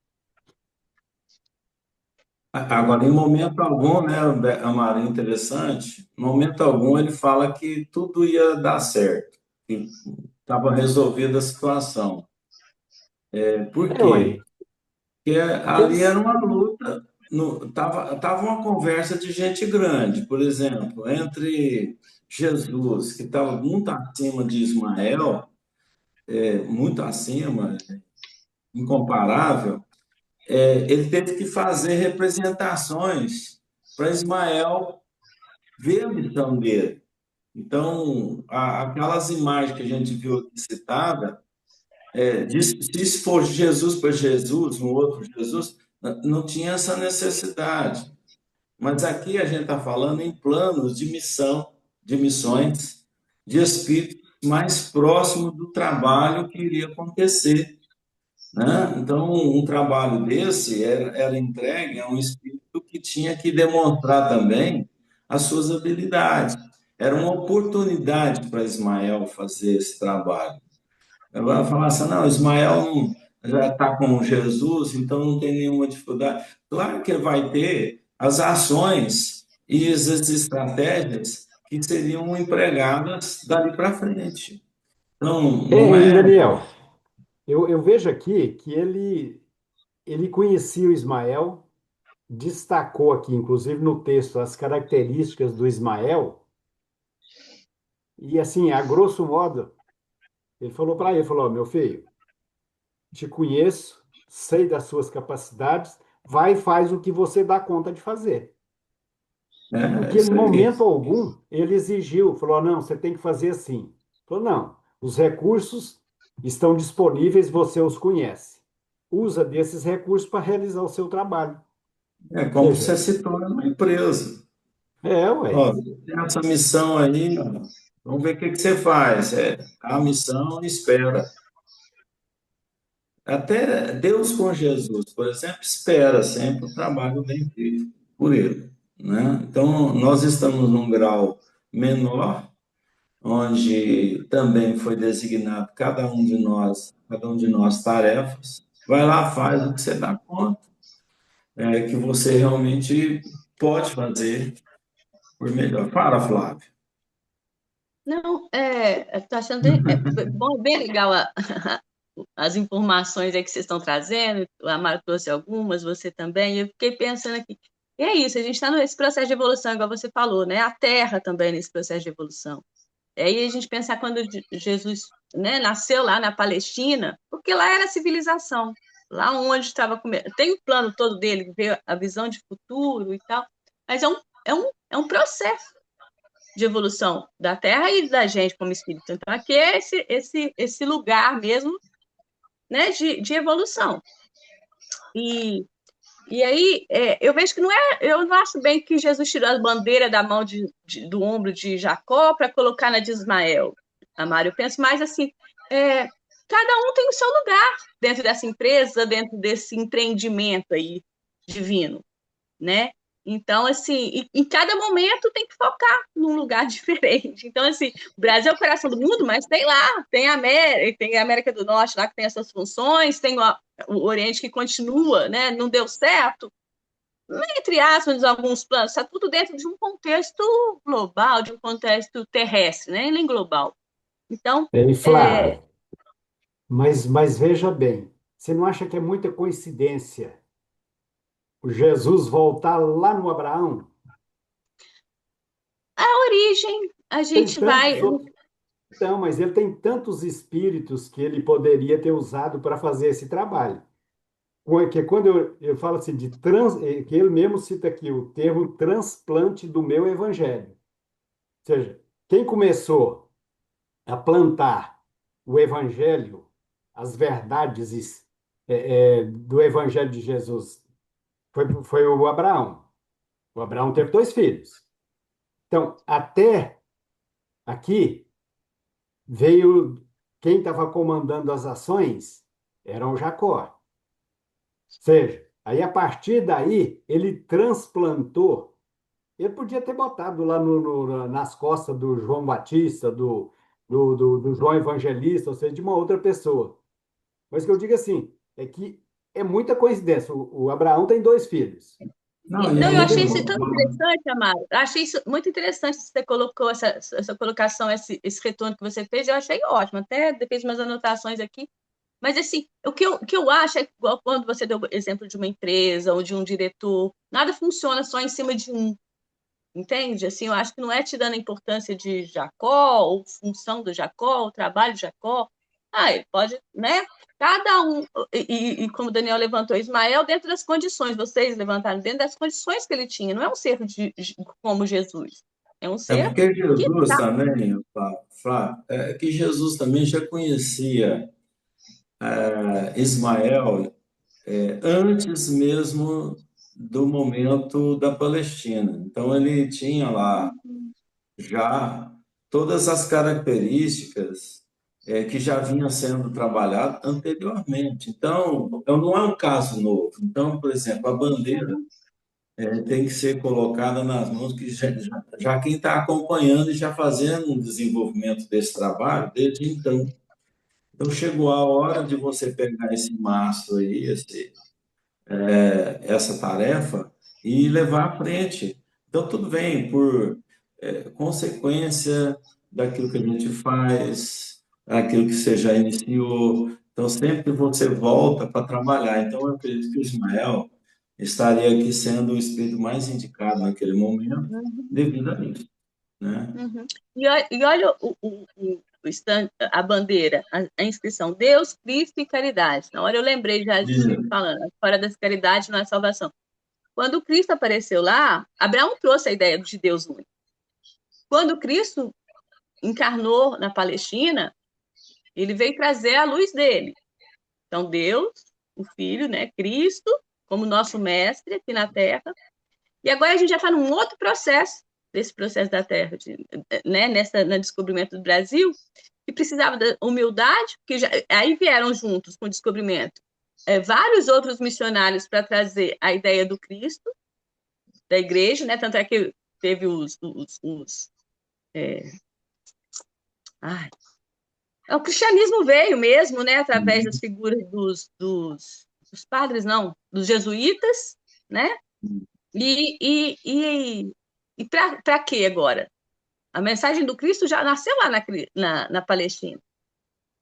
Agora, em momento algum, né, Amaro, interessante, em momento algum ele fala que tudo ia dar certo, que estava resolvida a situação. Por Ué, quê? Porque porque ali era eles. uma luta, tava uma conversa de gente grande, por exemplo, entre Jesus, que estava muito acima de Ismael, muito acima, incomparável, ele teve que fazer representações para Ismael ver a missão dele. Então, aquelas imagens que a gente viu aqui citada, se for Jesus para Jesus, um outro Jesus, não tinha essa necessidade. Mas aqui a gente está falando em planos de missão, de missões, de espírito mais próximo do trabalho que iria acontecer, né? Então, um trabalho desse era entregue a um espírito que tinha que demonstrar também as suas habilidades. Era uma oportunidade para Ismael fazer esse trabalho. Agora falar assim, não, Ismael já está com Jesus, então não tem nenhuma dificuldade. Claro que vai ter as ações e as estratégias que seriam empregadas dali para frente. Então, não Hein, é. Daniel, eu vejo aqui que ele conhecia o Ismael, destacou aqui, inclusive no texto, as características do Ismael, e assim, a grosso modo, ele falou para ele, falou, "Ó, meu filho, te conheço, sei das suas capacidades, vai e faz o que você dá conta de fazer. É Porque em isso aí. momento algum ele exigiu, falou, não, você tem que fazer assim. Falou, não, os recursos estão disponíveis, você os conhece. Usa desses recursos para realizar o seu trabalho. É Ou como você seja, se torna uma empresa. ué. Ó, tem essa missão aí, ó, vamos ver o que que você faz. A missão espera. Até Deus com Jesus, por exemplo, espera sempre o trabalho bem feito por ele, né? Então, nós estamos num grau menor, onde também foi designado cada um de nós tarefas. Vai lá, faz o que você dá conta, que você realmente pode fazer por melhor. Fala, Flávio. Não, está sendo bom, bem legal as informações aí que vocês estão trazendo. O Amaro trouxe algumas, você também. Eu fiquei pensando aqui. E é isso, a gente está nesse processo de evolução, igual você falou, né? A Terra também nesse processo de evolução. E aí a gente pensar quando Jesus, né, nasceu lá na Palestina, porque lá era a civilização, lá onde estava comendo. Tem o plano todo dele, ver a visão de futuro e tal, mas é um processo de evolução da Terra e da gente como espírito. Então, aqui é esse lugar mesmo, né, de evolução. E aí, eu vejo que eu não acho bem que Jesus tirou a bandeira da mão do ombro de Jacó para colocar na de Ismael, Amaro. Eu penso mais assim, cada um tem o seu lugar dentro dessa empresa, dentro desse empreendimento aí divino, né? Então, assim, em cada momento tem que focar num lugar diferente. Então, assim, o Brasil é o coração do mundo, mas tem a América do Norte lá que tem essas funções, tem o Oriente que continua, né? Não deu certo, entre aspas, alguns planos, está tudo dentro de um contexto global, de um contexto terrestre, né? Nem global. Então, E é, Flávio, mas veja bem, você não acha que é muita coincidência o Jesus voltar lá no Abraão? a origem, a Tem gente vai. tantos outros. Não, mas ele tem tantos espíritos que ele poderia ter usado para fazer esse trabalho. Que quando eu falo assim de que ele mesmo cita aqui o termo transplante do meu evangelho. Ou seja, quem começou a plantar o evangelho, as verdades do evangelho de Jesus, foi o Abraão. O Abraão teve dois filhos. Então, até aqui veio quem estava comandando as ações era o Jacó. Seja, aí a partir daí ele transplantou. Ele podia ter botado lá nas costas do João Batista, do João Evangelista, ou seja, de uma outra pessoa. Mas o que eu digo assim, é que é muita coincidência. O Abraão tem dois filhos. Não, e Não, eu ainda achei isso tão interessante, Amaro. Eu achei isso muito interessante que você colocou essa colocação, esse retorno que você fez. Eu achei ótimo. Até fiz umas anotações aqui. Mas, assim, o que eu acho é igual quando você deu o exemplo de uma empresa ou de um diretor, nada funciona só em cima de um, entende? Assim, eu acho que não é tirando a importância de Jacó, ou função do Jacó, o trabalho de Jacó. Ah, ele pode, né? Cada um, e como o Daniel levantou, Ismael, dentro das condições, vocês levantaram, dentro das condições que ele tinha, não é um ser como Jesus, é um é ser porque que Jesus tá. também, Flávio, é que Jesus também já conhecia Ismael antes mesmo do momento da Palestina. Então ele tinha lá já todas as características que já vinham sendo trabalhadas anteriormente. Então, não é um caso novo. Então, por exemplo, a bandeira tem que ser colocada nas mãos que já quem está acompanhando e já fazendo um desenvolvimento desse trabalho desde então. Então, chegou a hora de você pegar esse mastro aí, essa tarefa e levar à frente. Então, tudo vem por consequência daquilo que a gente faz, aquilo que você já iniciou. Então, sempre você volta para trabalhar. Então, eu acredito que o Ismael estaria aqui sendo o espírito mais indicado naquele momento, devido a isso, né? Uhum. E olha a bandeira, a inscrição: Deus, Cristo e caridade. Na hora eu lembrei já de E, falando, fora das caridade não é salvação. Quando Cristo apareceu lá, Abraão trouxe a ideia de Deus único. Quando Cristo encarnou na Palestina, ele veio trazer a luz dele. Então, Deus, o Filho, né, Cristo, como nosso mestre aqui na Terra. E agora a gente já está num outro processo, desse processo da Terra, né, no descobrimento do Brasil, que precisava da humildade, porque aí vieram juntos com o descobrimento vários outros missionários para trazer a ideia do Cristo, da igreja, né? Tanto é que teve ai, o cristianismo veio mesmo, né? Através das figuras dos padres, não, dos jesuítas, né? E, e, e, e para quê agora? A mensagem do Cristo já nasceu lá na Palestina.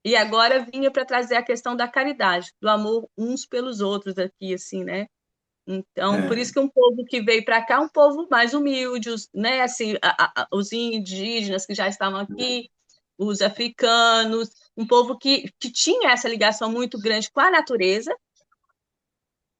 E agora vinha para trazer a questão da caridade, do amor uns pelos outros aqui, assim, né? Então, por isso é, que um povo que veio para cá é um povo mais humilde, né? Assim, os indígenas que já estavam aqui, os africanos, um povo que tinha essa ligação muito grande com a natureza,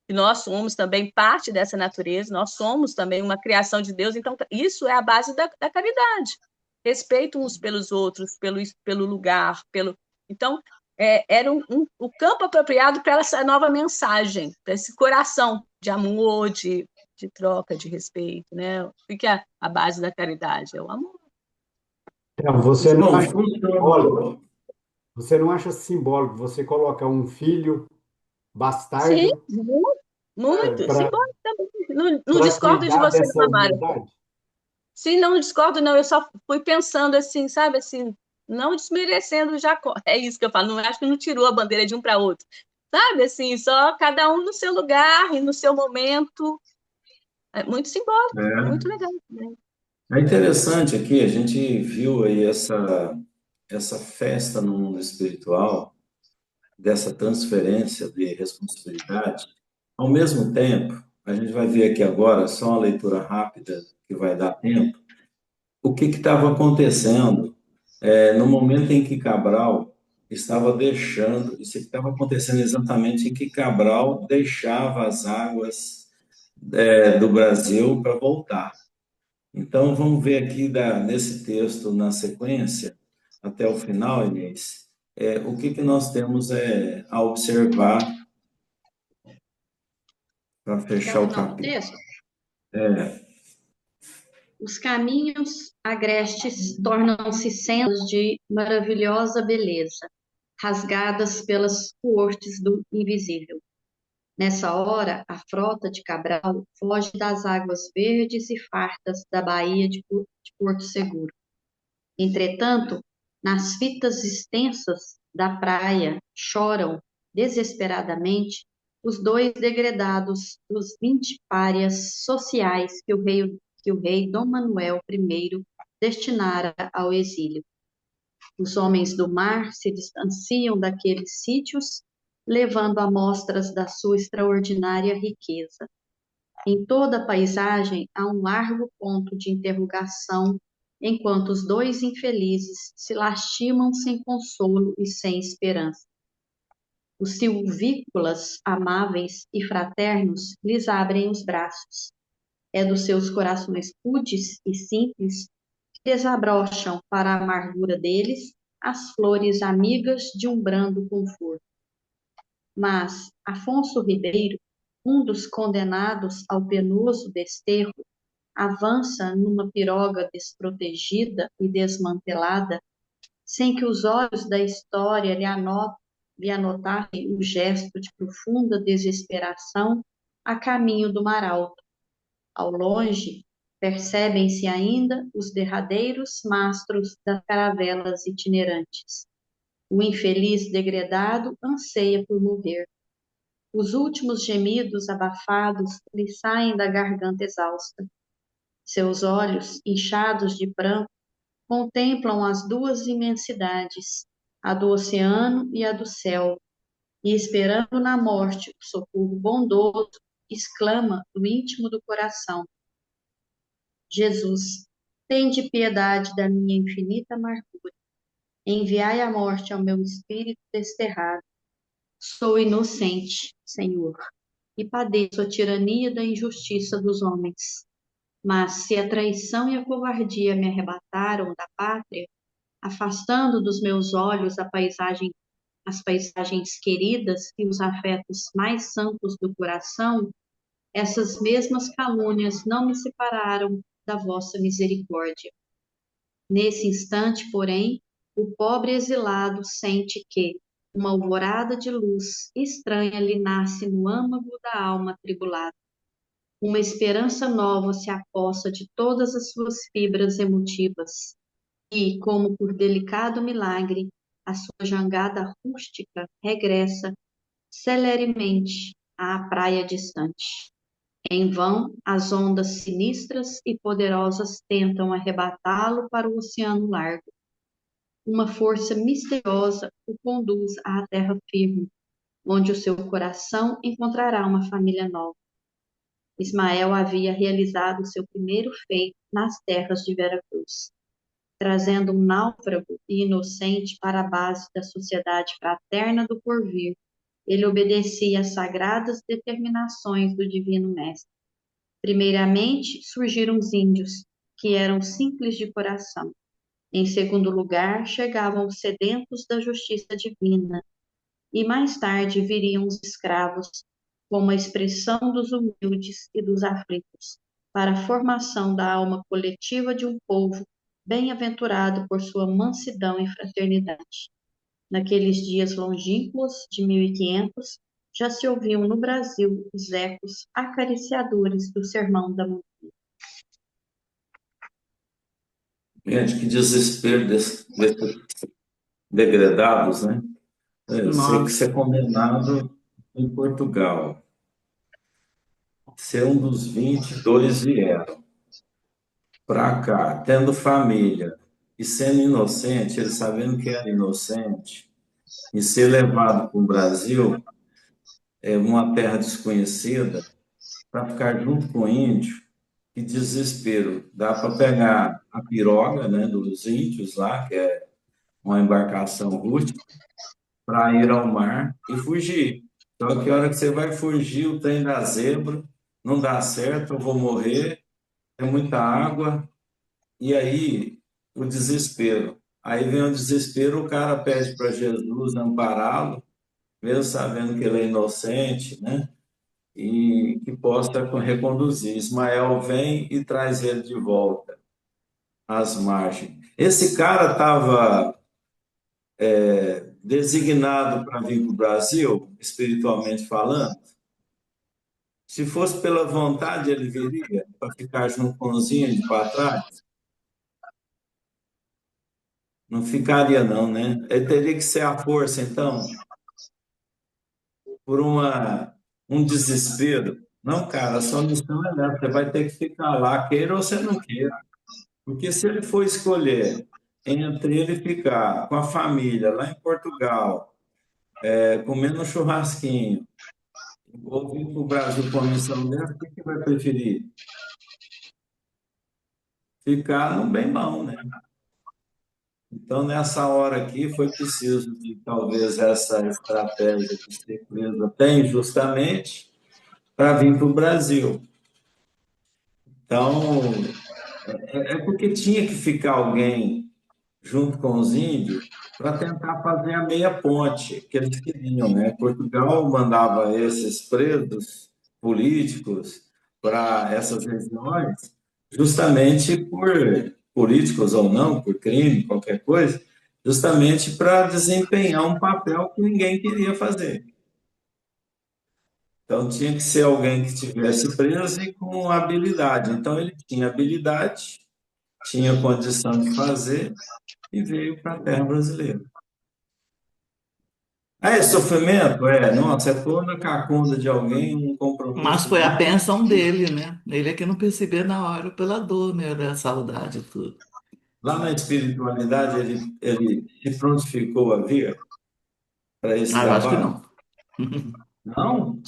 e nós somos também parte dessa natureza, nós somos também uma criação de Deus, então isso é a base da caridade. Respeito uns pelos outros, pelo lugar, pelo. Então, era o campo apropriado para essa nova mensagem, para esse coração de amor, de troca, de respeito, né? O que é a base da caridade? É o amor. Então, você não bom, acha simbólico? funcionou. Você não acha simbólico você coloca um filho Sim, bastardo muito, muito. para Simbólico também. Não para discordo de cuidar você, dessa não, Amara. humanidade? Sim, não discordo, não. Eu só fui pensando assim, sabe, assim, não desmerecendo o Jacó. É isso que eu falo. Não acho que não tirou a bandeira de um para outro, sabe? Assim, só cada um no seu lugar e no seu momento. É muito simbólico, muito É. legal, né? É interessante aqui, a gente viu aí essa festa no mundo espiritual, dessa transferência de responsabilidade, ao mesmo tempo, a gente vai ver aqui agora, só uma leitura rápida, que vai dar tempo, o que estava acontecendo no momento em que Cabral estava deixando, isso estava acontecendo exatamente em que Cabral deixava as águas do Brasil para voltar. Então, vamos ver aqui nesse texto, na sequência, até o final, Inês, o que nós temos a observar para Até fechar o o final do capítulo. texto. Os caminhos agrestes tornam-se sendas de maravilhosa beleza, rasgadas pelas coortes do invisível. Nessa hora, a frota de Cabral foge das águas verdes e fartas da Baía de Porto Seguro. Entretanto, nas fitas extensas da praia choram desesperadamente os dois degredados dos 20 párias sociais que o rei Dom Manuel I destinara ao exílio. Os homens do mar se distanciam daqueles sítios, levando amostras da sua extraordinária riqueza. Em toda a paisagem há um largo ponto de interrogação, enquanto os dois infelizes se lastimam sem consolo e sem esperança. Os silvícolas amáveis e fraternos lhes abrem os braços. É dos seus corações pudes e simples que desabrocham para a amargura deles as flores amigas de um brando conforto. Mas Afonso Ribeiro, um dos condenados ao penoso desterro, avança numa piroga desprotegida e desmantelada, sem que os olhos da história lhe anotassem o gesto de profunda desesperação a caminho do mar alto. Ao longe, percebem-se ainda os derradeiros mastros das caravelas itinerantes. O infeliz degredado anseia por morrer. Os últimos gemidos abafados lhe saem da garganta exausta. Seus olhos, inchados de pranto, contemplam as duas imensidades, a do oceano e a do céu, e esperando na morte o socorro bondoso, exclama do íntimo do coração: Jesus, tende piedade da minha infinita amargura. Enviai a morte ao meu espírito desterrado. Sou inocente, Senhor, e padeço a tirania da injustiça dos homens. Mas se a traição e a covardia me arrebataram da pátria, afastando dos meus olhos as paisagens queridas e os afetos mais santos do coração, essas mesmas calúnias não me separaram da vossa misericórdia. Nesse instante, porém, o pobre exilado sente que uma alvorada de luz estranha lhe nasce no âmago da alma atribulada. Uma esperança nova se apossa de todas as suas fibras emotivas e, como por delicado milagre, a sua jangada rústica regressa celeremente à praia distante. Em vão, as ondas sinistras e poderosas tentam arrebatá-lo para o oceano largo. Uma força misteriosa o conduz à terra firme, onde o seu coração encontrará uma família nova. Ismael havia realizado seu primeiro feito nas terras de Veracruz, trazendo um náufrago e inocente para a base da sociedade fraterna do porvir. Ele obedecia às sagradas determinações do Divino Mestre. Primeiramente, surgiram os índios, que eram simples de coração. Em segundo lugar, chegavam os sedentos da justiça divina. E mais tarde viriam os escravos, como a expressão dos humildes e dos aflitos, para a formação da alma coletiva de um povo bem-aventurado por sua mansidão e fraternidade. Naqueles dias longínquos de 1500, já se ouviam no Brasil os ecos acariciadores do Sermão da Montanha. Gente, que desespero desses degradados, né? Eu sei que Nossa, ser condenado em Portugal, ser um dos 22 vieram para cá, tendo família, e sendo inocente, ele sabendo que era inocente, e ser levado para o Brasil, uma terra desconhecida, para ficar junto com o índio, que desespero. Dá para pegar a piroga, né, dos índios lá, que é uma embarcação rústica, para ir ao mar e fugir. Só que a hora que você vai fugir, o trem da zebra, não dá certo, eu vou morrer, tem muita água, e aí o desespero. Aí vem o desespero, o cara pede para Jesus ampará-lo, mesmo sabendo que ele é inocente, né? E que possa reconduzir. Ismael vem e traz ele de volta às margens. Esse cara estava designado para vir para o Brasil, espiritualmente falando. Se fosse pela vontade, ele viria para ficar junto com os índios para trás? Não ficaria, não, né? Ele teria que ser a força, então, por um desespero. Não, cara, a sua missão é essa. Você vai ter que ficar lá, queira ou você não queira. Porque se ele for escolher entre ele ficar com a família lá em Portugal, comendo um churrasquinho, ou vir para o Brasil com a missão dessa, o que que vai preferir? Ficar no bem bom, né? Então, nessa hora aqui, foi preciso de talvez essa estratégia de ser preso até injustamente para vir para o Brasil. Então, é porque tinha que ficar alguém junto com os índios para tentar fazer a meia ponte que eles queriam, né? Portugal mandava esses presos políticos para essas regiões, justamente por políticos ou não, por crime, qualquer coisa, justamente para desempenhar um papel que ninguém queria fazer. Então tinha que ser alguém que tivesse preso e com habilidade. Então ele tinha habilidade, tinha condição de fazer e veio para a terra brasileira. Ah, é sofrimento? Nossa, é toda cacunda de alguém, um Mas compromisso foi a muito. bênção dele, né? Ele é que não percebeu na hora pela dor, né? Da saudade e tudo. Lá na espiritualidade, ele se prontificou a vir para esse Ah, eu acho que trabalho? não. Não?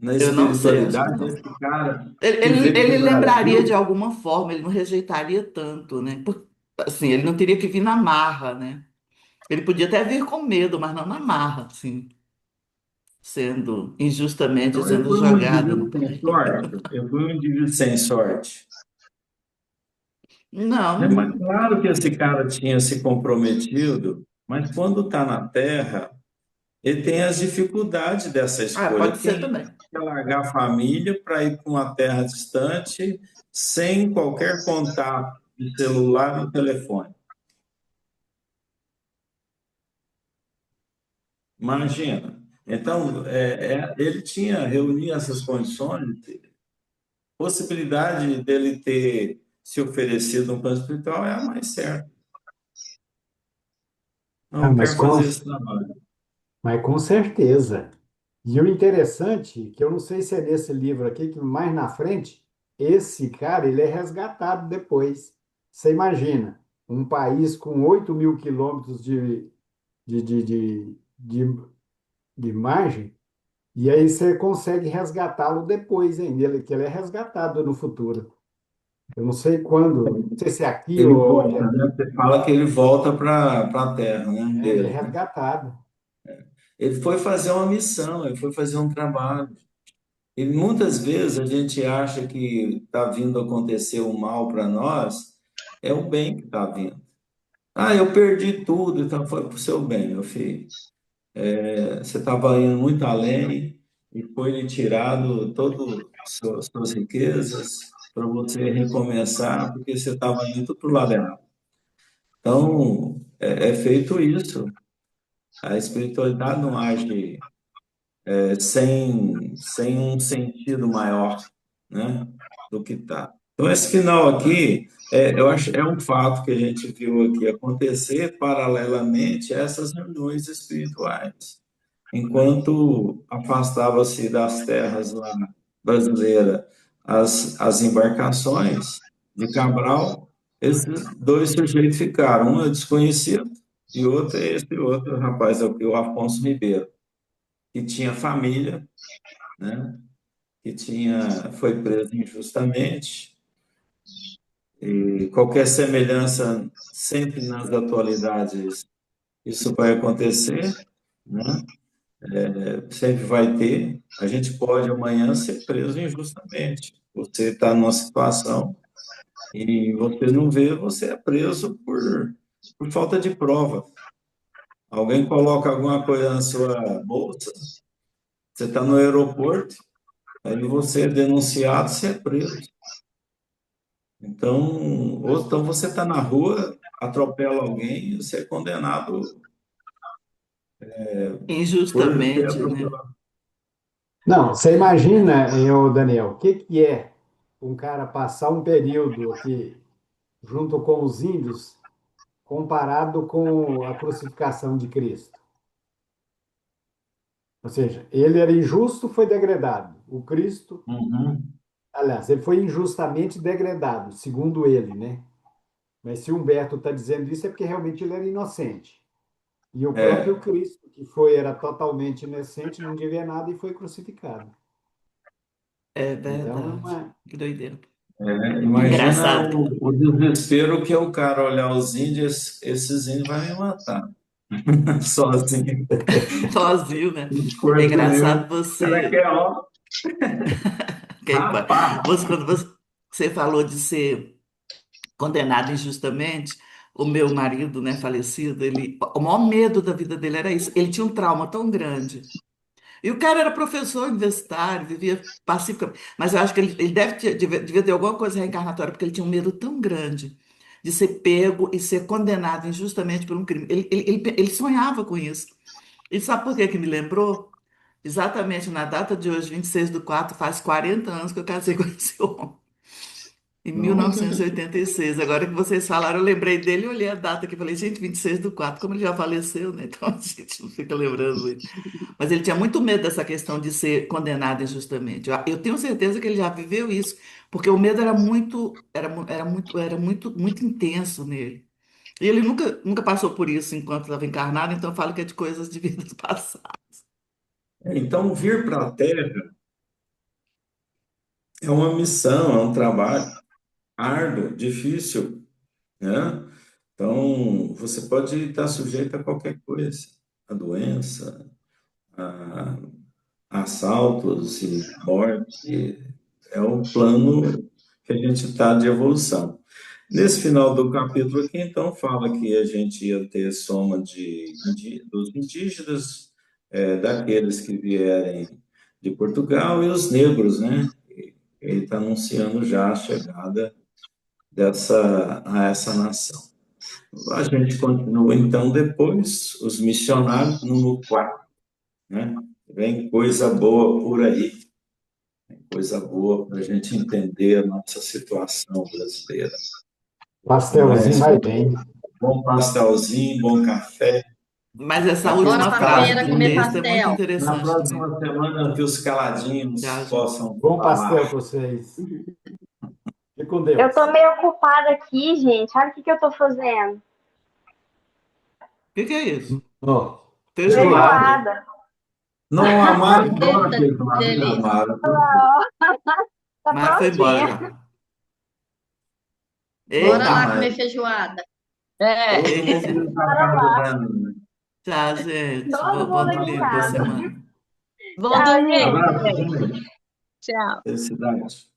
Na Eu não sei, acho que espiritualidade, não. esse cara Ele, que ele, veio para ele o lembraria de Brasil, alguma forma, ele não rejeitaria tanto, né? Assim, ele não teria que vir na marra, né? Ele podia até vir com medo, mas não na marra, assim, sendo injustamente então ele sendo foi um jogado no indivíduo sem pai. sorte. Ele foi um indivíduo sem sorte. Né? Não, Mas claro que esse cara tinha se comprometido, mas quando está na Terra, ele tem as dificuldades dessa escolha. pode ser Quem também. quer largar a família para ir para uma terra distante, sem qualquer contato de celular ou telefone? Imagina. Então, ele tinha reunido essas condições, possibilidade dele ter se oferecido um plano espiritual é a mais certa. Não, Ah, eu quero fazer esse trabalho. mas com certeza. E o interessante, que eu não sei se é nesse livro aqui, que mais na frente, esse cara, ele é resgatado depois. Você imagina, um país com 8.000 quilômetros de, de, de, de, de margem, e aí você consegue resgatá-lo depois ainda, que ele é resgatado no futuro. Eu não sei quando, não sei se é aqui Ele ou onde volta, é. né? Você fala que ele volta para a terra, né, Ele é dele, né? resgatado. Ele foi fazer uma missão, ele foi fazer um trabalho. E muitas vezes a gente acha que está vindo acontecer o mal para nós, é o bem que está vindo. Ah, eu perdi tudo, então foi para o seu bem, meu filho. Você estava indo muito além e foi lhe tirado todas as suas riquezas para você recomeçar, porque você estava indo para o lado errado. Então, é feito isso. A espiritualidade não age sem um sentido maior, né, do que está. Então, esse final aqui, eu acho, é um fato que a gente viu aqui acontecer paralelamente a essas reuniões espirituais. Enquanto afastava-se das terras lá brasileiras as embarcações de Cabral, Esses dois sujeitos ficaram, um é desconhecido e outro é esse outro rapaz, é o Afonso Ribeiro, que tinha família, né? Foi preso injustamente, e qualquer semelhança sempre nas atualidades, isso vai acontecer, né? Sempre vai ter. A gente pode amanhã ser preso injustamente. Você está numa situação e você não vê, você é preso por falta de prova. Alguém coloca alguma coisa na sua bolsa, você está no aeroporto, aí você é denunciado, você é preso. Então, ou então você está na rua, atropela alguém e você é condenado por ter Injustamente, né? atropelado. Não, você imagina, Daniel, o que que é um cara passar um período aqui junto com os índios comparado com a crucificação de Cristo? Ou seja, ele era injusto, foi degradado. O Cristo, Uhum. aliás, ele foi injustamente degradado, segundo ele, né? Mas se Humberto está dizendo isso é porque realmente ele era inocente. E o próprio É, Cristo, era totalmente inocente, não devia nada e foi crucificado. É Então, é verdade. uma... Que doideira. imagina Engraçado. o desespero que é o cara olhar os índios, esses índios vão me matar. Sozinho, Sozinho, né? com É esforço nenhum. engraçado O cara quer, ó, rapaz. quando você falou de ser condenado injustamente, o meu marido, né, falecido, o maior medo da vida dele era isso. Ele tinha um trauma tão grande. E o cara era professor universitário, vivia pacificamente. Mas eu acho que ele devia ter alguma coisa reencarnatória, porque ele tinha um medo tão grande de ser pego e ser condenado injustamente por um crime. Ele sonhava com isso. E sabe por que que me lembrou? Exatamente na data de hoje, 26/4, faz 40 anos que eu casei com esse homem. Em mil Nossa. novecentos e oitenta e seis. Agora que vocês falaram, eu lembrei dele e olhei a data aqui. Falei, gente, 26/4, como ele já faleceu, né? Então a gente não fica lembrando ele. Mas ele tinha muito medo dessa questão de ser condenado injustamente. Eu tenho certeza que ele já viveu isso, porque o medo era muito intenso nele. E ele nunca passou por isso enquanto estava encarnado, então eu falo que é de coisas de vidas passadas. Então, vir para a Terra é uma missão, é um trabalho árduo, difícil, né? Então, você pode estar sujeito a qualquer coisa, a doença, a assaltos e morte. É um plano que a gente está de evolução. Nesse final do capítulo aqui, então, fala que a gente ia ter soma dos indígenas, daqueles que vierem de Portugal e os negros, né? Ele está anunciando já a chegada a essa nação. A gente continua, então, depois, os missionários no 4, né? Vem coisa boa por aí, coisa boa para a gente entender a nossa situação brasileira. Pastelzinho Mas, vai bem. bom pastelzinho, bom café. Mas essa Aqueles Bora última pra frase feira do comer caladinhos, texto é muito pastel. na interessante também. próxima semana, que os Já, caladinhos já. possam Bom pastel falar. para vocês. Fique com Eu tô Deus. meio ocupada aqui, gente. Olha o que que eu tô fazendo. O que é isso? Ó, Feijoada. feijoada. Feijoada. Não, a Mara adora Eita, aquele que lado, né, delícia. Mara? Tá Mas foi embora prontinha. já. Bora Bom lá Eita, comer demais. feijoada. É, Todo mundo eita. indo para Bora casa lá. da Nina. Tchau, gente. Todo Bom mundo aqui em domingo, boa casa. semana. bom Tchau, domingo, gente. Abraço, gente. gente. Tchau. Felicidade.